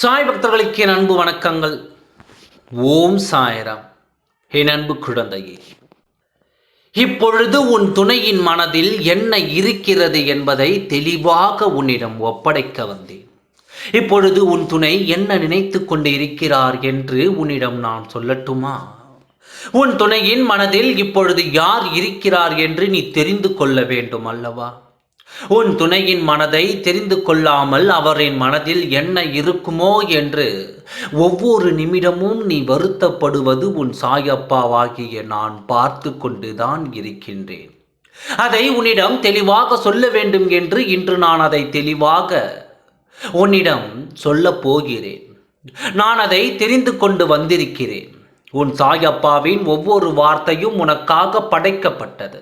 சாய் பக்தர்களுக்கு என் அன்பு வணக்கங்கள். ஓம் சாய்ராம். என் அன்பு குழந்தையே, இப்பொழுது உன் துணையின் மனதில் என்ன இருக்கிறது என்பதை தெளிவாக உன்னிடம் ஒப்படைக்க வந்தேன். இப்பொழுது உன் துணை என்ன நினைத்து கொண்டு இருக்கிறார் என்று உன்னிடம் நான் சொல்லட்டுமா? உன் துணையின் மனதில் இப்பொழுது யார் இருக்கிறார் என்று நீ தெரிந்து கொள்ள வேண்டும் அல்லவா? உன் துணையின் மனதை தெரிந்து கொள்ளாமல் அவரின் மனதில் என்ன இருக்குமோ என்று ஒவ்வொரு நிமிடமும் நீ வருத்தப்படுவது உன் சாயப்பாவாகிய நான் பார்த்து கொண்டுதான் இருக்கின்றேன். அதை உன்னிடம் தெளிவாக சொல்ல வேண்டும் என்று இன்று நான் அதை தெளிவாக உன்னிடம் சொல்லப் போகிறேன். நான் அதை தெரிந்து கொண்டு வந்திருக்கிறேன். உன் சாயப்பாவின் ஒவ்வொரு வார்த்தையும் உனக்காக படைக்கப்பட்டது.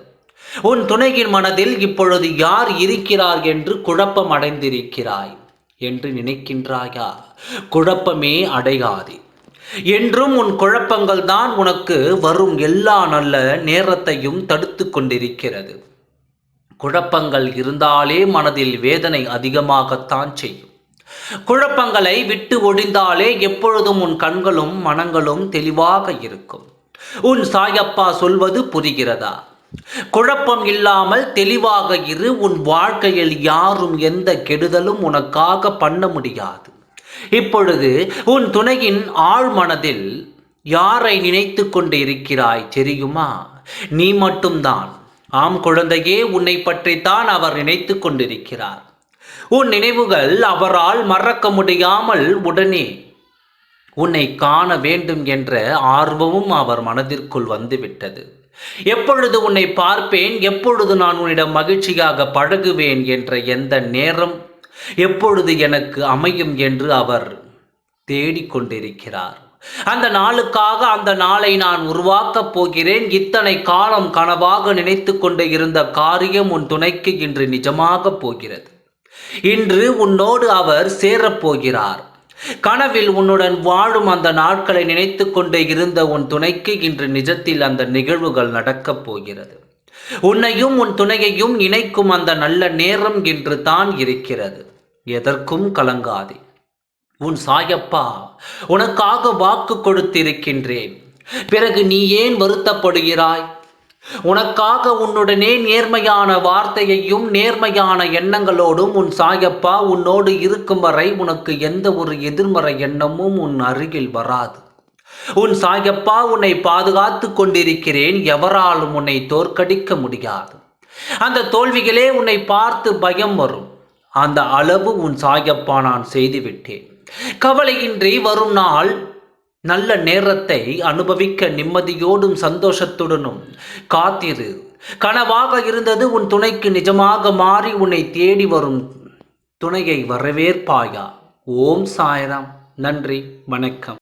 உன் துணையின் மனதில் இப்பொழுது யார் இருக்கிறார் என்று குழப்பம் அடைந்திருக்கிறாய் என்று நினைக்கின்றாயா? குழப்பமே அடையாதே. என்றும் உன் குழப்பங்கள் தான் உனக்கு வரும் எல்லா நல்ல நேரத்தையும் தடுத்து கொண்டிருக்கிறது. குழப்பங்கள் இருந்தாலே மனதில் வேதனை அதிகமாகத்தான் செய்யும். குழப்பங்களை விட்டு ஒழிந்தாலே எப்பொழுதும் உன் கண்களும் மனங்களும் தெளிவாக இருக்கும். உன் சாயப்பா சொல்வது புரிகிறதா? குழப்பம் இல்லாமல் தெளிவாக இரு. உன் வாழ்க்கையில் யாரும் எந்த கெடுதலும் உனக்காக பண்ண முடியாது. இப்பொழுது உன் துணையின் ஆழ் மனதில் யாரை நினைத்து கொண்டு இருக்கிறாய் தெரியுமா? நீ மட்டும்தான். ஆம் குழந்தையே, உன்னை பற்றித்தான் அவர் நினைத்து கொண்டிருக்கிறார். உன் நினைவுகள் அவரால் மறக்க முடியாமல் உடனே உன்னை காண வேண்டும் என்ற ஆர்வமும் அவர் மனதிற்குள் வந்துவிட்டது. எப்பொழுது உன்னை பார்ப்பேன், எப்பொழுது நான் உன்னிடம் மகிழ்ச்சியாக பழகுவேன் என்ற எந்த நேரம் எப்பொழுது எனக்கு அமையும் என்று அவர் தேடிக்கொண்டிருக்கிறார். அந்த நாளுக்காக அந்த நாளை நான் உருவாக்கப் போகிறேன். இத்தனை காலம் கனவாக நினைத்து கொண்டு இருந்த காரியம் உன் துணைக்கு இன்று நிஜமாக போகிறது. இன்று உன்னோடு அவர் சேரப்போகிறார். கனவில் உன்னுடன் வாழும் அந்த நாட்களை நினைத்து கொண்டே இருந்த உன் துணைக்கு இன்று நிஜத்தில் அந்த நிகழ்வுகள் நடக்கப் போகிறது. உன்னையும் உன் துணையையும் இணைக்கும் அந்த நல்ல நேரம் இன்று தான் இருக்கிறது. எதற்கும் கலங்காதே. உன் சாயப்பா உனக்காக வாக்கு கொடுத்திருக்கின்றேன். பிறகு நீ ஏன் வருத்தப்படுகிறாய்? உனக்காக உன்னுடனே நேர்மையான வார்த்தையையும் நேர்மையான எண்ணங்களோடும் உன் சாயப்பா உன்னோடு இருக்கும் வரை உனக்கு எந்த ஒரு எதிர்மறை எண்ணமும் உன் அருகில் வராது. உன் சாயப்பா உன்னை பாதுகாத்து கொண்டிருக்கிறேன். எவராலும் உன்னை தோற்கடிக்க முடியாது. அந்த தோல்விகளே உன்னை பார்த்து பயம் வரும். அந்த அளவு உன் சாயப்பா நான் செய்துவிட்டேன். கவலையின்றி வரும் நாள் நல்ல நேரத்தை அனுபவிக்க நிம்மதியோடும் சந்தோஷத்துடனும் காத்திரு. கனவாக இருந்தது உன் துணைக்கு நிஜமாக மாறி உன்னை தேடி வரும் துணையை வரவேற்பாயா? ஓம் சாய்ராம். நன்றி, வணக்கம்.